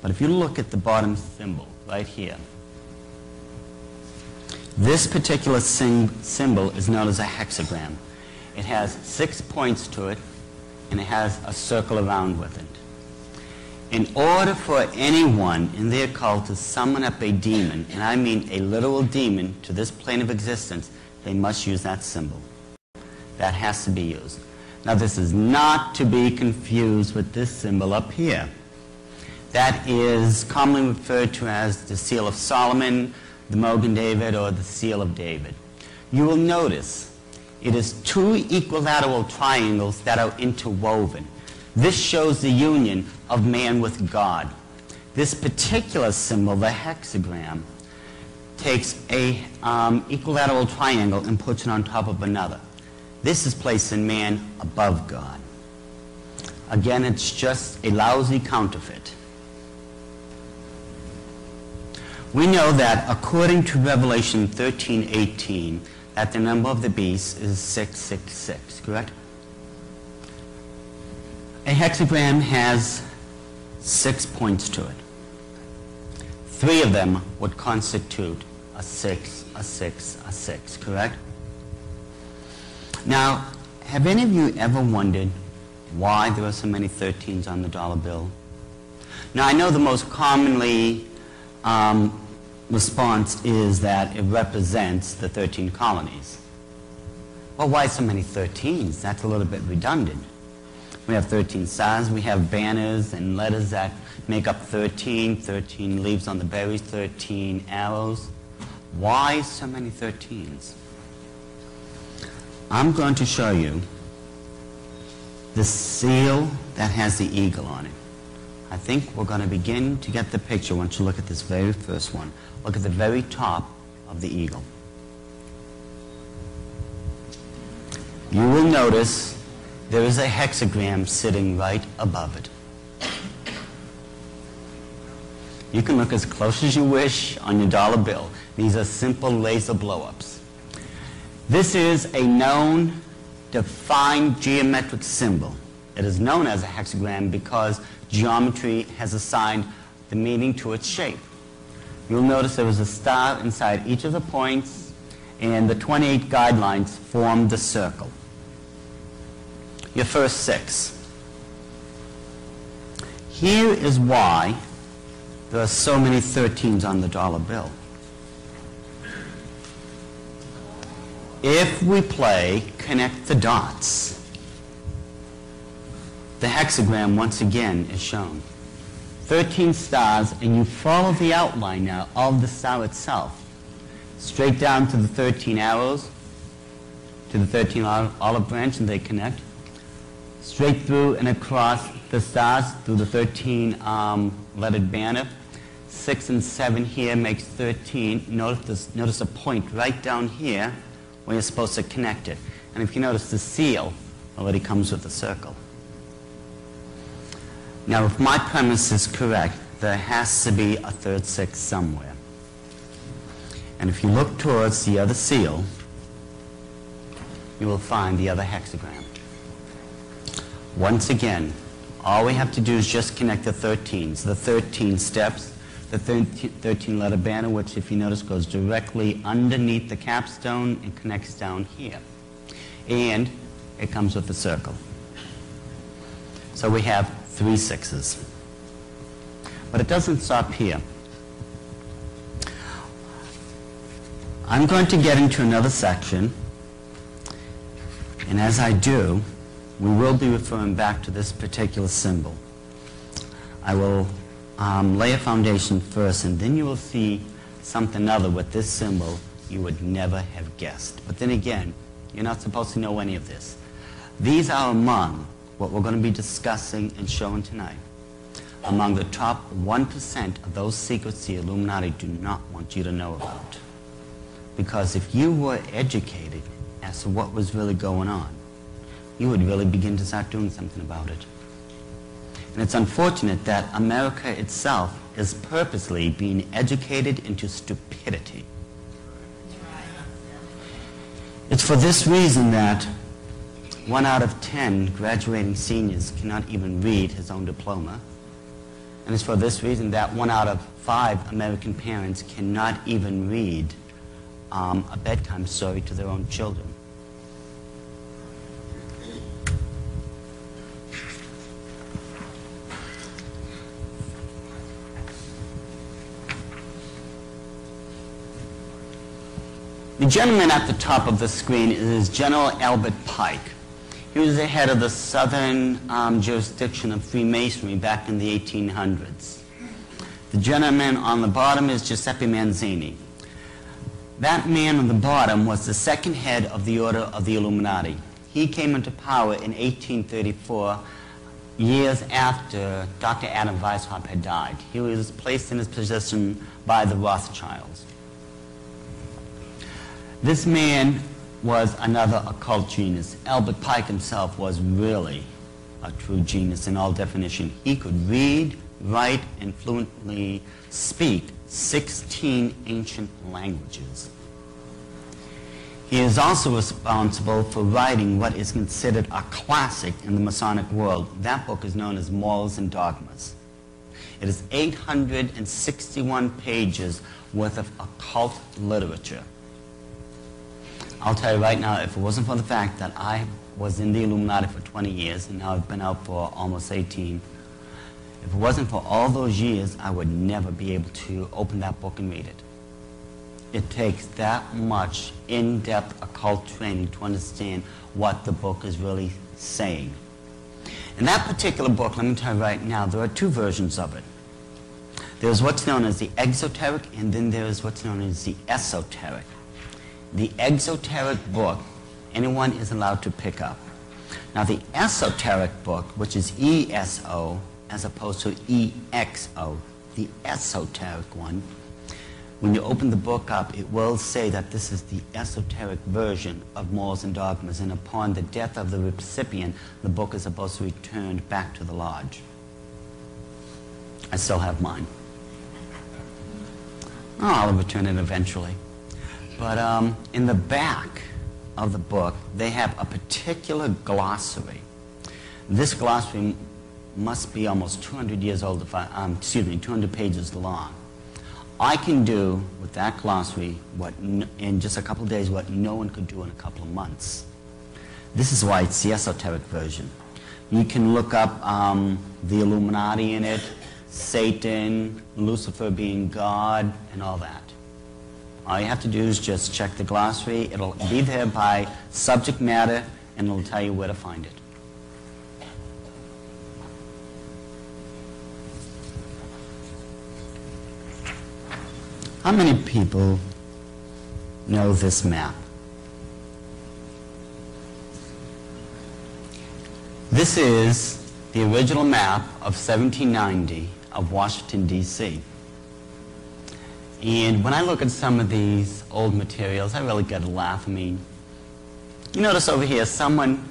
But if you look at the bottom symbol right here, this particular symbol is known as a hexagram. It has 6 points to it, and it has a circle around with it. In order for anyone in the occult to summon up a demon, and I mean a literal demon, to this plane of existence, they must use that symbol. That has to be used. Now, this is not to be confused with this symbol up here. That is commonly referred to as the Seal of Solomon, the Mogen David, or the Seal of David. You will notice it is 2 equilateral triangles that are interwoven. This shows the union of man with God. This particular symbol, the hexagram, takes a equilateral triangle and puts it on top of another. This is placing man above God. Again, it's just a lousy counterfeit. We know that according to Revelation 13:18, that the number of the beast is 666, correct? A hexagram has 6 points to it. 3 of them would constitute a 6, a 6, a 6, correct? Now, have any of you ever wondered why there are so many 13s on the dollar bill? Now, I know the most commonly response is that it represents the 13 colonies. Well, why so many 13s? That's a little bit redundant. We have 13 stars, we have banners and letters that make up 13, 13 leaves on the berries, 13 arrows. Why so many 13s? I'm going to show you the seal that has the eagle on it. I think we're going to begin to get the picture once you look at this very first one. Look at the very top of the eagle. You will notice there is a hexagram sitting right above it. You can look as close as you wish on your dollar bill. These are simple laser blow-ups. This is a known, defined geometric symbol. It is known as a hexagram because geometry has assigned the meaning to its shape. You'll notice there is a star inside each of the points, and the 28 guidelines form the circle. Your first 6. Here is why there are so many 13s on the dollar bill. If we play connect the dots, the hexagram once again is shown. 13 stars, and you follow the outline now of the star itself. Straight down to the 13 arrows, to the 13 olive branch, and they connect. Straight through and across the stars through the 13 lettered banner. 6 and 7 here makes 13. Notice a point right down here where you're supposed to connect it. And if you notice, the seal already comes with the circle. Now, if my premise is correct, there has to be a third 6 somewhere. And if you look towards the other seal, you will find the other hexagram. Once again, all we have to do is just connect the 13s, the 13 steps, the 13 letter banner, which if you notice goes directly underneath the capstone and connects down here. And it comes with the circle. So we have 3 6s. But it doesn't stop here. I'm going to get into another section, and as I do, we will be referring back to this particular symbol. I will lay a foundation first, and then you will see something other with this symbol you would never have guessed. But then again, you're not supposed to know any of this. These are among what we're going to be discussing and showing tonight, among the top 1% of those secrets the Illuminati do not want you to know about. Because if you were educated as to what was really going on, you would really begin to start doing something about it. And it's unfortunate that America itself is purposely being educated into stupidity. It's for this reason that 1 out of 10 graduating seniors cannot even read his own diploma. And it's for this reason that 1 out of 5 American parents cannot even read a bedtime story to their own children. The gentleman at the top of the screen is General Albert Pike. He was the head of the southern jurisdiction of Freemasonry back in the 1800s. The gentleman on the bottom is Giuseppe Manzini. That man on the bottom was the second head of the Order of the Illuminati. He came into power in 1834, years after Dr. Adam Weishaupt had died. He was placed in his position by the Rothschilds. This man was another occult genius. Albert Pike himself was really a true genius in all definition. He could read, write, and fluently speak 16 ancient languages. He is also responsible for writing what is considered a classic in the Masonic world. That book is known as Morals and Dogmas. It is 861 pages worth of occult literature. I'll tell you right now, if it wasn't for the fact that I was in the Illuminati for 20 years, and now I've been out for almost 18, if it wasn't for all those years, I would never be able to open that book and read it. It takes that much in-depth occult training to understand what the book is really saying. In that particular book, let me tell you right now, there are 2 versions of it. There's what's known as the exoteric, and then there's what's known as the esoteric. The exoteric book, anyone is allowed to pick up. Now the esoteric book, which is ESO as opposed to EXO, the esoteric one, when you open the book up, it will say that this is the esoteric version of Morals and Dogmas, and upon the death of the recipient, the book is supposed to be returned back to the lodge. I still have mine. Oh, I'll return it eventually. But in the back of the book, they have a particular glossary. This glossary must be almost 200 years old, 200 pages long. I can do with that glossary in just a couple of days what no one could do in a couple of months. This is why it's the esoteric version. You can look up the Illuminati in it, Satan, Lucifer being God, and all that. All you have to do is just check the glossary. It'll be there by subject matter, and it'll tell you where to find it. How many people know this map? This is the original map of 1790 of Washington, D.C. And when I look at some of these old materials, I really get a laugh. I mean, you notice over here, someone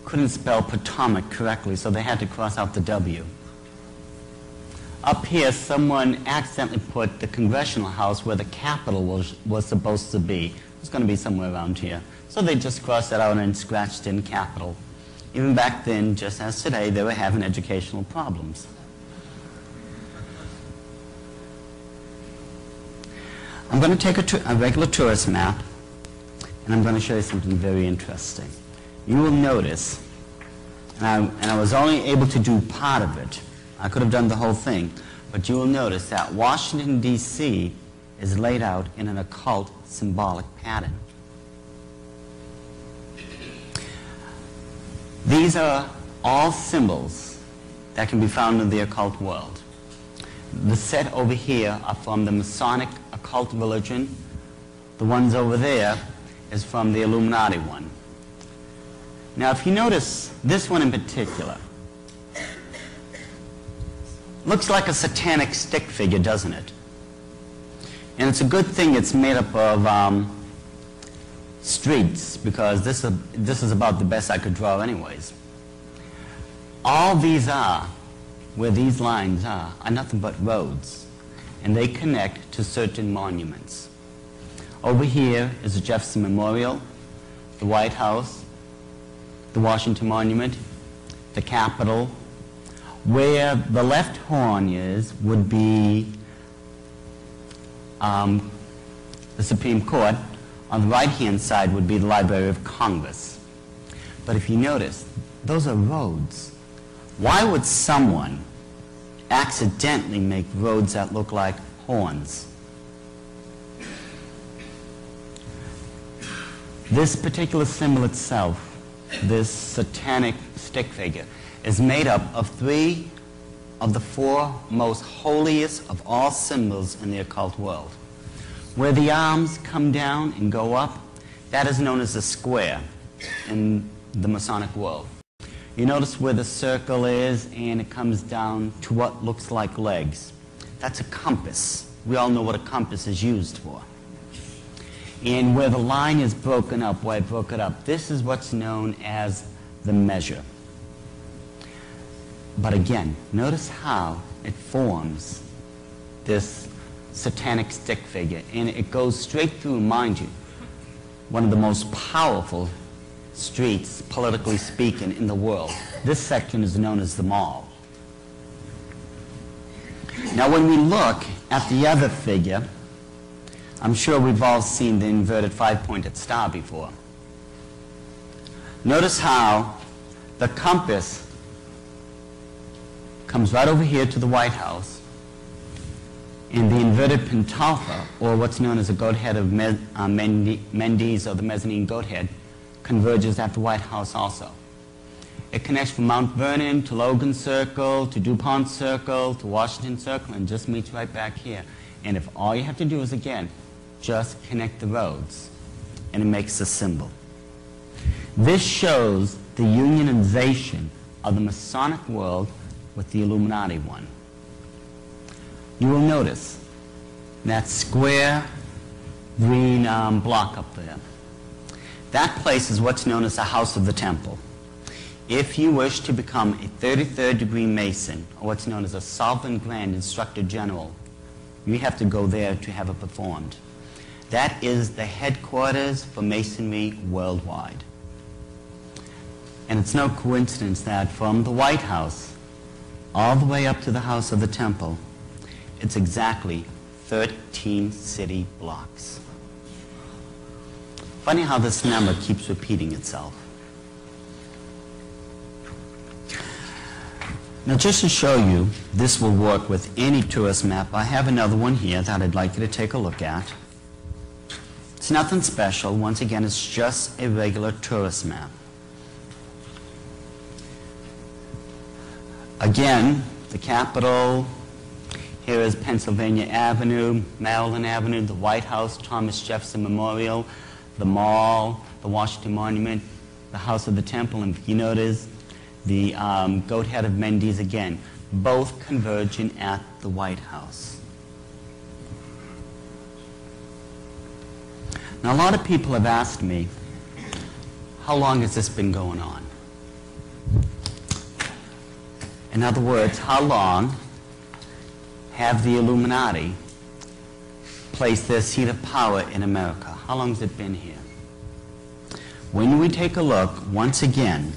couldn't spell Potomac correctly, so they had to cross out the W. Up here, someone accidentally put the Congressional House where the Capitol was supposed to be. It's going to be somewhere around here. So they just crossed that out and scratched in Capitol. Even back then, just as today, they were having educational problems. I'm going to take a regular tourist map, and I'm going to show you something very interesting. You will notice, and I was only able to do part of it. I could have done the whole thing, but you will notice that Washington, D.C. is laid out in an occult symbolic pattern. These are all symbols that can be found in the occult world. The set over here are from the Masonic occult religion. The ones over there is from the Illuminati one. Now, if you notice this one in particular, looks like a satanic stick figure, doesn't it? And it's a good thing it's made up of streets, because this is about the best I could draw anyways. All these are, where these lines are nothing but roads, and they connect to certain monuments. Over here is the Jefferson Memorial, the White House, the Washington Monument, the Capitol. Where the left horn is would be the Supreme Court. On the right-hand side would be the Library of Congress. But if you notice, those are roads. Why would someone accidentally make roads that look like horns? This particular symbol itself, this satanic stick figure, is made up of 3 of the 4 most holiest of all symbols in the occult world. Where the arms come down and go up, that is known as a square in the Masonic world. You notice where the circle is and it comes down to what looks like legs. That's a compass. We all know what a compass is used for. And where the line is broken up, where I broke it up, this is what's known as the measure. But again, notice how it forms this satanic stick figure, and it goes straight through, mind you, one of the most powerful streets, politically speaking, in the world. This section is known as the Mall. Now when we look at the other figure, I'm sure we've all seen the inverted 5-pointed star before. Notice how the compass comes right over here to the White House, and the inverted pentalpha, or what's known as the goat head of Mendes, or the mezzanine goat head, converges at the White House also. It connects from Mount Vernon to Logan Circle, to DuPont Circle, to Washington Circle, and just meets right back here. And if all you have to do is, again, just connect the roads, and it makes a symbol. This shows the unionization of the Masonic world with the Illuminati one. You will notice that square green block up there. That place is what's known as the House of the Temple. If you wish to become a 33rd degree Mason, or what's known as a Sovereign Grand Instructor General, you have to go there to have it performed. That is the headquarters for Masonry worldwide. And it's no coincidence that from the White House all the way up to the House of the Temple, it's exactly 13 city blocks. Funny how this number keeps repeating itself. Now just to show you this will work with any tourist map, I have another one here that I'd like you to take a look at. It's nothing special. Once again, it's just a regular tourist map. Again, the Capitol. Here is Pennsylvania Avenue, Maryland Avenue, the White House, Thomas Jefferson Memorial, the Mall, the Washington Monument, the House of the Temple, and if you notice, the goat head of Mendes again, both converging at the White House. Now, a lot of people have asked me, how long has this been going on? In other words, how long have the Illuminati placed their seat of power in America? How long has it been here? When we take a look, once again,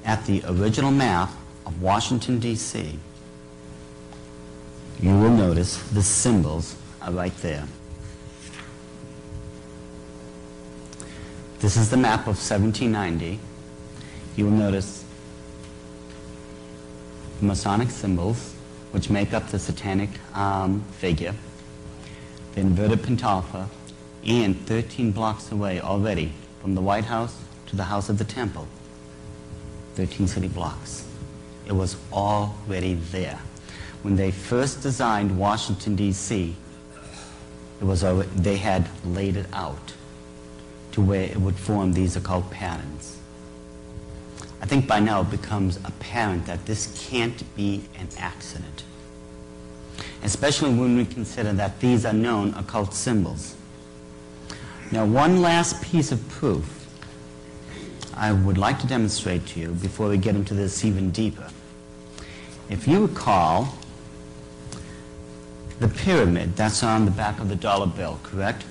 at the original map of Washington, D.C., you will notice the symbols are right there. This is the map of 1790. You will notice the Masonic symbols, which make up the satanic figure, the inverted pentalpha, and 13 blocks away already from the White House to the House of the Temple, 13 city blocks. It was already there. When they first designed Washington, D.C., they had laid it out to where it would form these occult patterns. I think by now it becomes apparent that this can't be an accident, especially when we consider that these are known occult symbols. Now, one last piece of proof I would like to demonstrate to you before we get into this even deeper. If you recall the pyramid that's on the back of the dollar bill, correct?